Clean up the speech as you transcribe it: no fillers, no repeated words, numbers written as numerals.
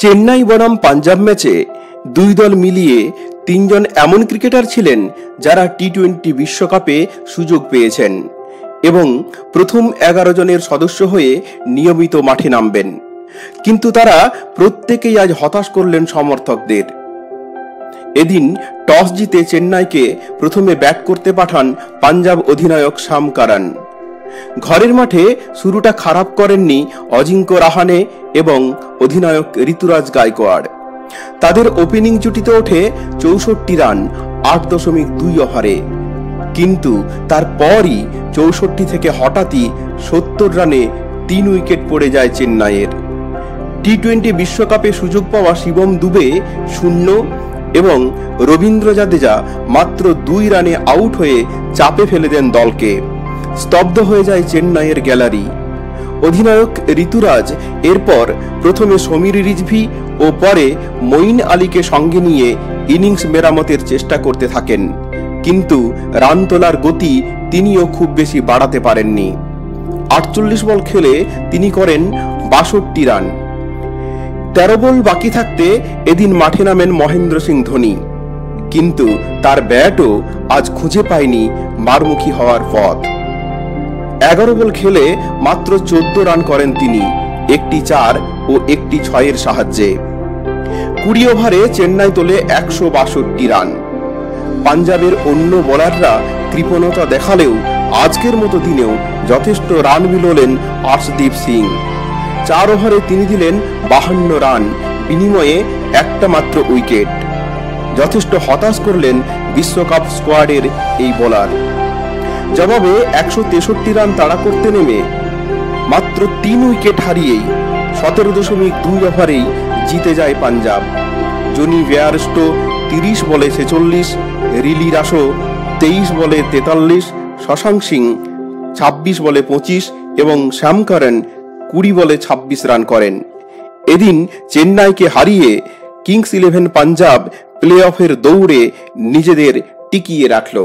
চেন্নাই বনাম পাঞ্জাব ম্যাচে দুই দল মিলিয়ে তিনজন এমন ক্রিকেটার ছিলেন যারা টি-20 বিশ্বকাপে সুযোগ পেয়েছেন এবং প্রথম 11 জনের সদস্য হয়ে নিয়মিত মাঠে নামবেন, কিন্তু তারা প্রত্যেকেই আজ হতাশ করলেন সমর্থকদের। এদিন টস জিতে চেন্নাইকে প্রথমে ব্যাট করতে পাঠান পাঞ্জাব অধিনায়ক শাম কারান। ঘরের মাঠে শুরুটা খারাপ করেননি অজিঙ্ক্য রাহানে এবং অধিনায়ক ঋতুরাজ গায়কোয়াড়। তাদের ওপেনিং জুটিতে ওঠে 64 রান 8.2 ওভারে, কিন্তু তারপরই 64 থেকে হঠাৎই 70 রানে 3 উইকেট পড়ে যায় চেন্নাইয়ের। টি-20 বিশ্বকাপে সুযোগ পাওয়া শিবম দুবে 0 এবং রবীন্দ্র জাদেজা মাত্র 2 রানে আউট হয়ে চাপে ফেলে দেন দলকে। স্তব্ধ হয়ে যায় চেন্নাইয়ের গ্যালারি। অধিনায়ক ঋতুরাজ এরপর প্রথমে সমীর রিজভি ও পরে মঈন আলীকে সঙ্গে নিয়ে ইনিংস মেরামতের চেষ্টা করতে থাকেন, কিন্তু রান তোলার গতি তিনিও খুব বেশি বাড়াতে পারেননি। 48 বল খেলে তিনি করেন 62 রান। 13 বল বাকি থাকতে এদিন মাঠে নামেন মহেন্দ্র সিং ধোনি, কিন্তু তার ব্যাটও আজ খুঁজে পায়নি মারমুখী হওয়ার পথ। 11 বল খেলে মাত্র 14 রান করেন তিনি, একটি 4 ও একটি 6 এর সাহায্যে। 20 ওভারে চেন্নাই তোলে 162 রান। পাঞ্জাবের অন্য বোলাররা কৃপণতা দেখালেও আজকের মতো দিনেও যথেষ্ট রান বিলোলেন আর্শদীপ সিং। 4 ওভারে তিনি দিলেন 52 রান, বিনিময়ে একটা মাত্র উইকেট। যথেষ্ট হতাশ করলেন বিশ্বকাপ স্কোয়াডের এই বোলার। জবাবে 163 রান তাড়া করতে নেমে মাত্র 3 উইকেট হারিয়েই 17.2 ওভারেই জিতে যায় পাঞ্জাব। জনি বেয়ারস্টো 30 বলে 46, রিলি রাসো 23 বলে 43, শশাঙ্ক সিং 26 বলে 25 এবং শ্যাম কারান 20 বলে 26 রান করেন। এদিন চেন্নাইকে হারিয়ে কিংস 11 পাঞ্জাব প্লে অফের দৌড়ে নিজেদের টিকিয়ে রাখল।